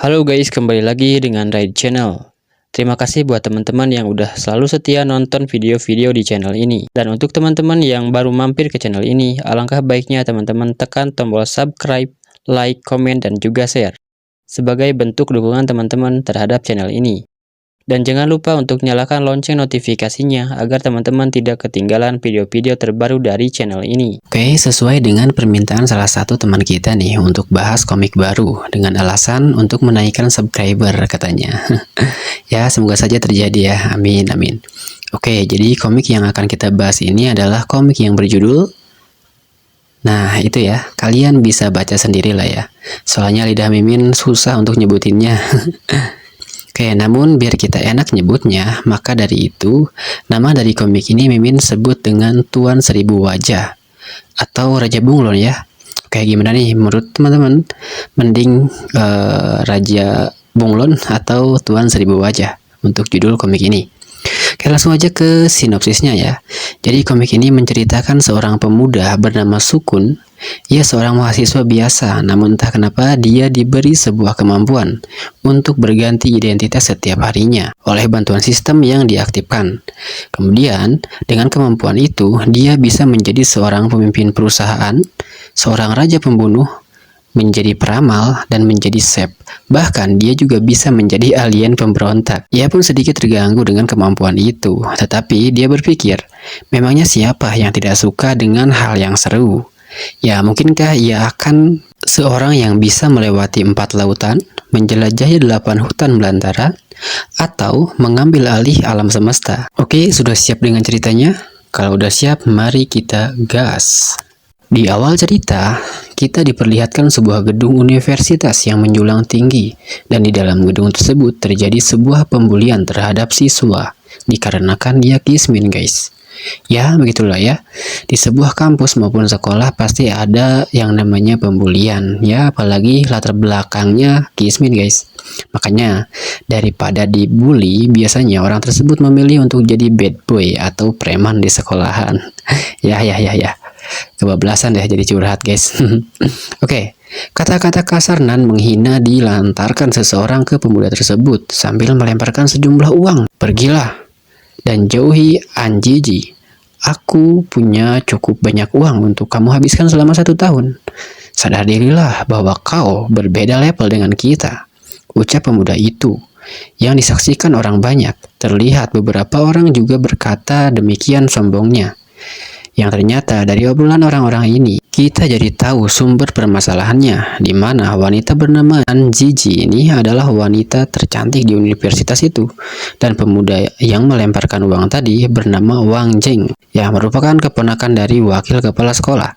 Halo guys, kembali lagi dengan Raid Channel. Terima kasih buat teman-teman yang udah selalu setia nonton video-video di channel ini. Dan untuk teman-teman yang baru mampir ke channel ini, alangkah baiknya teman-teman tekan tombol subscribe, like, komen, dan juga share sebagai bentuk dukungan teman-teman terhadap channel ini. Dan jangan lupa untuk nyalakan lonceng notifikasinya agar teman-teman tidak ketinggalan video-video terbaru dari channel ini. Oke, sesuai dengan permintaan salah satu teman kita nih untuk bahas komik baru dengan alasan untuk menaikkan subscriber katanya. Ya, semoga saja terjadi ya. Amin, amin. Oke, jadi komik yang akan kita bahas ini adalah komik yang berjudul, nah itu ya, kalian bisa baca sendiri lah ya. Soalnya lidah Mimin susah untuk nyebutinnya. Oke, namun biar kita enak nyebutnya, maka dari itu, nama dari komik ini Mimin sebut dengan Tuan Seribu Wajah atau Raja Bunglon ya. Oke, gimana nih menurut teman-teman? Mending Raja Bunglon atau Tuan Seribu Wajah untuk judul komik ini? Oke, langsung aja ke sinopsisnya ya. Jadi komik ini menceritakan seorang pemuda bernama Sukun. Ia seorang mahasiswa biasa, namun entah kenapa dia diberi sebuah kemampuan untuk berganti identitas setiap harinya oleh bantuan sistem yang diaktifkan. Kemudian, dengan kemampuan itu, dia bisa menjadi seorang pemimpin perusahaan, seorang raja pembunuh, menjadi peramal, dan menjadi chef. Bahkan dia juga bisa menjadi alien pemberontak. Ia pun sedikit terganggu dengan kemampuan itu, tetapi dia berpikir, memangnya siapa yang tidak suka dengan hal yang seru? Ya, mungkinkah ia akan seorang yang bisa melewati 4 lautan, menjelajahi 8 hutan belantara, atau mengambil alih alam semesta? Oke, sudah siap dengan ceritanya? Kalau udah siap, mari kita gas. Di awal cerita, kita diperlihatkan sebuah gedung universitas yang menjulang tinggi, dan di dalam gedung tersebut terjadi sebuah pembulian terhadap siswa, dikarenakan dia kismin guys. Ya, begitulah ya. Di sebuah kampus maupun sekolah pasti ada yang namanya pembulian. Ya, apalagi latar belakangnya kismin guys. Makanya, daripada dibully, biasanya orang tersebut memilih untuk jadi bad boy atau preman di sekolahan. Ya. Kebablasan deh jadi curhat guys. Oke, kata-kata kasar dan menghina dilantarkan seseorang ke pemuda tersebut sambil melemparkan sejumlah uang. Pergilah dan jauhi Anjiji. Aku punya cukup banyak uang untuk kamu habiskan selama 1 tahun. Sadar dirilah bahwa kau berbeda level dengan kita, ucap pemuda itu. Yang disaksikan orang banyak. Terlihat beberapa orang juga berkata demikian sombongnya. Yang ternyata dari obrolan orang-orang ini, kita jadi tahu sumber permasalahannya, di mana wanita bernama Anjiji ini adalah wanita tercantik di universitas itu, dan pemuda yang melemparkan uang tadi bernama Wang Jing, yang merupakan keponakan dari wakil kepala sekolah.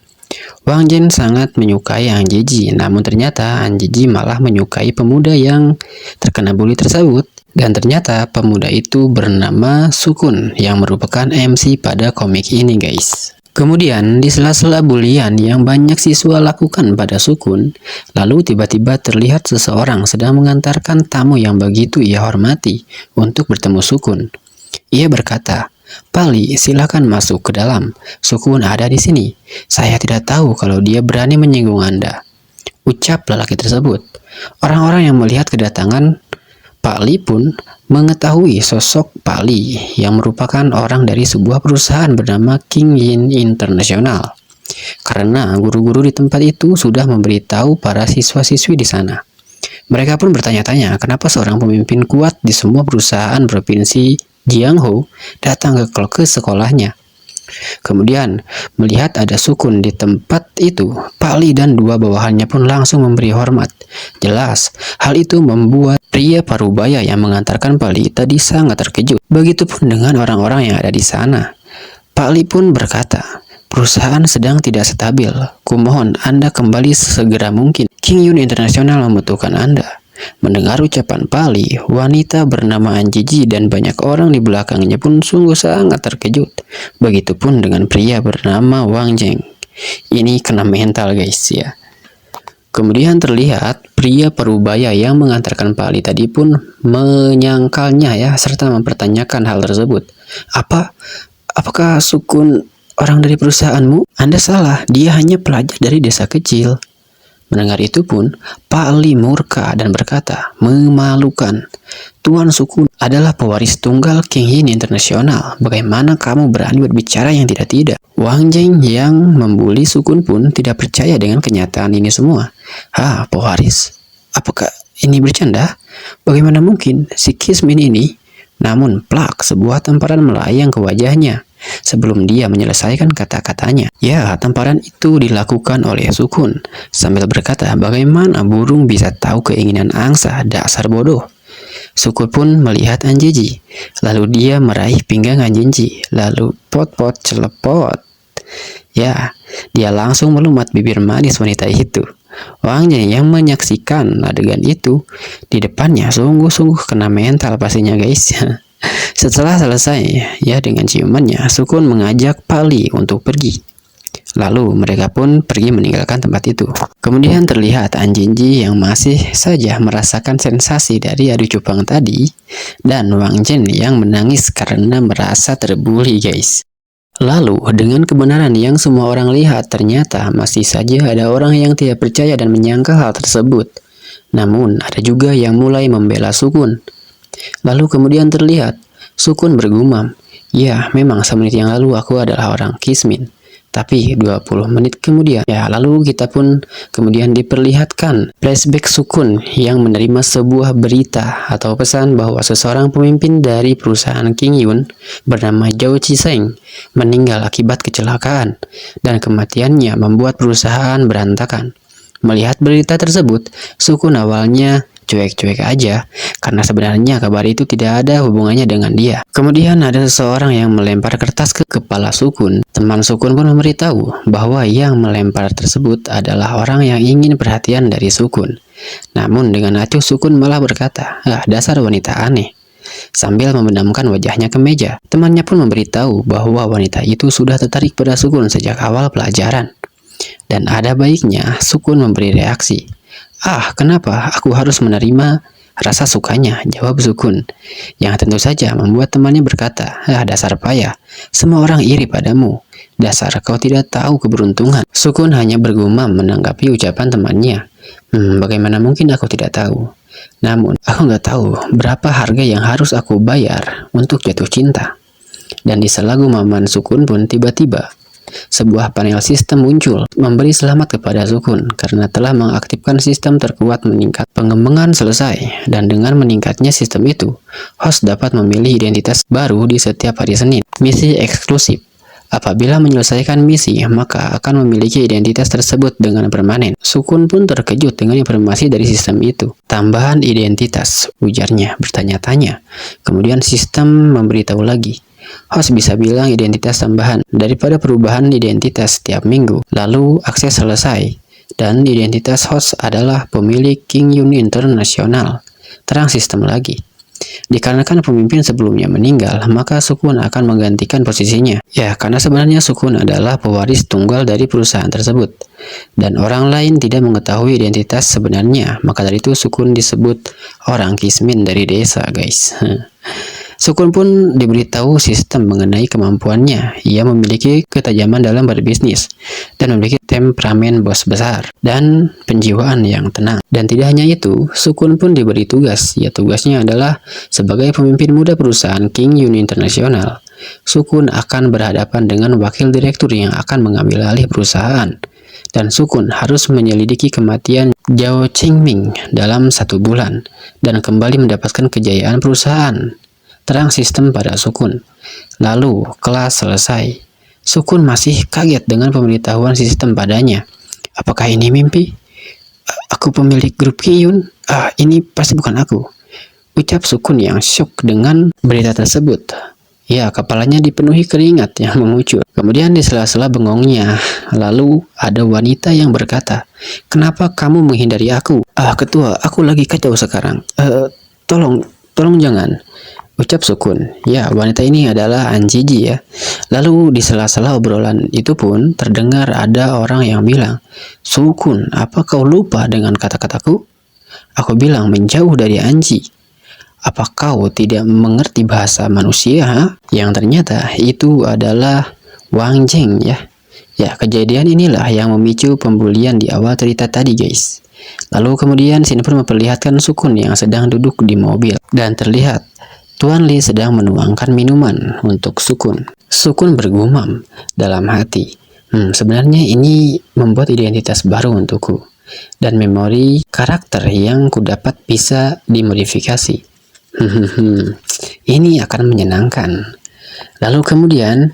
Wang Jing sangat menyukai Anjiji, namun ternyata Anjiji malah menyukai pemuda yang terkena bully tersebut. Dan ternyata pemuda itu bernama Sukun yang merupakan MC pada komik ini guys. Kemudian di sela-sela bulian yang banyak siswa lakukan pada Sukun, lalu tiba-tiba terlihat seseorang sedang mengantarkan tamu yang begitu ia hormati untuk bertemu Sukun. Ia berkata, "Pali, silakan masuk ke dalam. Sukun ada di sini. Saya tidak tahu kalau dia berani menyinggung Anda," ucap lelaki tersebut. Orang-orang yang melihat kedatangan Pak Li pun mengetahui sosok Pak Li yang merupakan orang dari sebuah perusahaan bernama King Yin International. Karena guru-guru di tempat itu sudah memberitahu para siswa-siswi di sana. Mereka pun bertanya-tanya kenapa seorang pemimpin kuat di semua perusahaan provinsi Jianghu datang ke sekolahnya. Kemudian, melihat ada Sukun di tempat itu, Pak Li dan 2 bawahannya pun langsung memberi hormat. Jelas, hal itu membuat pria parubaya yang mengantarkan Pak Li tadi sangat terkejut. Begitupun dengan orang-orang yang ada di sana. Pak Li pun berkata, "Perusahaan sedang tidak stabil. Kumohon Anda kembali sesegera mungkin. King Yun International membutuhkan Anda." Mendengar ucapan Pali, wanita bernama Anjiji dan banyak orang di belakangnya pun sungguh sangat terkejut. Begitupun dengan pria bernama Wang Jing. Ini kena mental guys ya. Kemudian terlihat pria parubaya yang mengantarkan Pali tadi pun menyangkalnya ya, serta mempertanyakan hal tersebut. Apakah Sukun orang dari perusahaanmu? Anda salah, dia hanya pelajar dari desa kecil. Mendengar itu pun, Pak Li murka dan berkata, memalukan. Tuan Sukun adalah pewaris tunggal King Yin Internasional. Bagaimana kamu berani berbicara yang tidak-tidak? Wang Jing yang membuli Sukun pun tidak percaya dengan kenyataan ini semua. Pewaris? Apakah ini bercanda? Bagaimana mungkin si Kismin ini? Namun plak, sebuah tamparan melayang ke wajahnya sebelum dia menyelesaikan kata-katanya. Ya, tamparan itu dilakukan oleh Sukun sambil berkata, bagaimana burung bisa tahu keinginan angsa, dasar bodoh. Sukun pun melihat Anjeji, lalu dia meraih pinggang Anjeji, lalu pot-pot celepot. Ya, dia langsung melumat bibir manis wanita itu. Wang Jing yang menyaksikan adegan itu di depannya sungguh-sungguh kena mental pastinya guys. Setelah selesai ya dengan ciumannya, Sukun mengajak Pak Li untuk pergi. Lalu mereka pun pergi meninggalkan tempat itu. Kemudian terlihat Anjinji yang masih saja merasakan sensasi dari adu cupang tadi, dan Wang Jing yang menangis karena merasa terbuli guys. Lalu dengan kebenaran yang semua orang lihat, ternyata masih saja ada orang yang tidak percaya dan menyangka hal tersebut. Namun ada juga yang mulai membela Sukun. Lalu kemudian terlihat Sukun bergumam, ya memang semenit yang lalu aku adalah orang Kismin. Tapi 20 menit kemudian, ya lalu kita pun kemudian diperlihatkan flashback Sukun yang menerima sebuah berita atau pesan bahwa seseorang pemimpin dari perusahaan King Yun bernama Zhao Qiseng meninggal akibat kecelakaan dan kematiannya membuat perusahaan berantakan. Melihat berita tersebut, Sukun awalnya cuek-cuek aja karena sebenarnya kabar itu tidak ada hubungannya dengan dia. Kemudian ada seseorang yang melempar kertas ke kepala Sukun. Teman Sukun pun memberitahu bahwa yang melempar tersebut adalah orang yang ingin perhatian dari Sukun. Namun dengan acuh Sukun malah berkata, dasar wanita aneh, sambil memendamkan wajahnya ke meja. Temannya pun memberitahu bahwa wanita itu sudah tertarik pada Sukun sejak awal pelajaran. Dan ada baiknya Sukun memberi reaksi. Kenapa aku harus menerima rasa sukanya? Jawab Sukun, yang tentu saja membuat temannya berkata, dasar payah, semua orang iri padamu, dasar kau tidak tahu keberuntungan. Sukun hanya bergumam menanggapi ucapan temannya. Bagaimana mungkin aku tidak tahu? Namun aku nggak tahu berapa harga yang harus aku bayar untuk jatuh cinta. Dan di sela gumaman Sukun pun tiba-tiba sebuah panel sistem muncul memberi selamat kepada Sukun karena telah mengaktifkan sistem terkuat meningkat. Pengembangan selesai, dan dengan meningkatnya sistem itu, host dapat memilih identitas baru di setiap hari Senin. Misi eksklusif. Apabila menyelesaikan misi, maka akan memiliki identitas tersebut dengan permanen. Sukun pun terkejut dengan informasi dari sistem itu. Tambahan identitas, ujarnya bertanya-tanya. Kemudian sistem memberitahu lagi, host bisa bilang identitas tambahan daripada perubahan identitas setiap minggu. Lalu akses selesai, dan identitas host adalah pemilik King Yun Internasional. Terang sistem lagi. Dikarenakan pemimpin sebelumnya meninggal, maka Sukun akan menggantikan posisinya. Ya, karena sebenarnya Sukun adalah pewaris tunggal dari perusahaan tersebut. Dan orang lain tidak mengetahui identitas sebenarnya, maka dari itu Sukun disebut orang Kismin dari desa, guys. Sukun pun diberitahu sistem mengenai kemampuannya. Ia memiliki ketajaman dalam berbisnis dan memiliki temperamen bos besar dan penjiwaan yang tenang. Dan tidak hanya itu, Sukun pun diberi tugas. Ya, tugasnya adalah sebagai pemimpin muda perusahaan King Yun Internasional. Sukun akan berhadapan dengan wakil direktur yang akan mengambil alih perusahaan. Dan Sukun harus menyelidiki kematian Zhao Qingming dalam 1 bulan dan kembali mendapatkan kejayaan perusahaan. Terang sistem pada Sukun. Lalu kelas selesai. Sukun masih kaget dengan pemberitahuan sistem padanya. Apakah ini mimpi? Aku pemilik grup King Yun? Ini pasti bukan aku, ucap Sukun yang syok dengan berita tersebut. Ya, kepalanya dipenuhi keringat yang mengucur. Kemudian di sela-sela bengongnya, lalu ada wanita yang berkata, kenapa kamu menghindari aku? Ketua, aku lagi kacau sekarang. Tolong jangan, ucap Sukun. Ya, wanita ini adalah Anjiji ya. Lalu di sela-sela obrolan itu pun terdengar ada orang yang bilang, Sukun, apa kau lupa dengan kata-kataku? Aku bilang menjauh dari Anji. Apa kau tidak mengerti bahasa manusia? Yang ternyata itu adalah Wang Jing ya. Ya, kejadian inilah yang memicu pembulian di awal cerita tadi, guys. Lalu kemudian Shin pun memperlihatkan Sukun yang sedang duduk di mobil. Dan terlihat Tuan Lee sedang menuangkan minuman untuk Sukun. Sukun bergumam dalam hati, sebenarnya ini membuat identitas baru untukku. Dan memori karakter yang kudapat bisa dimodifikasi. Ini akan menyenangkan. Lalu kemudian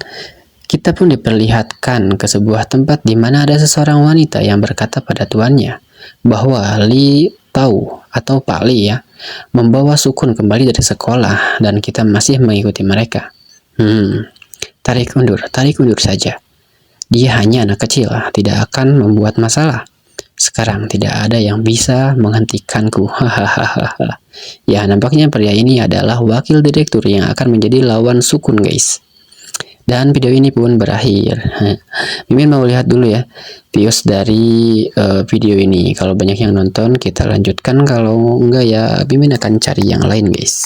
kita pun diperlihatkan ke sebuah tempat di mana ada seseorang wanita yang berkata pada tuannya bahwa Lee tahu atau Pak Lee ya membawa Sukun kembali dari sekolah dan kita masih mengikuti mereka. Tarik undur saja. Dia hanya anak kecil, tidak akan membuat masalah. Sekarang tidak ada yang bisa menghentikanku. Hahaha. Ya, nampaknya pria ini adalah wakil direktur yang akan menjadi lawan Sukun, guys. Dan video ini pun berakhir. Mimin mau lihat dulu ya views dari video ini. Kalau banyak yang nonton kita lanjutkan, kalau enggak ya Mimin akan cari yang lain, guys.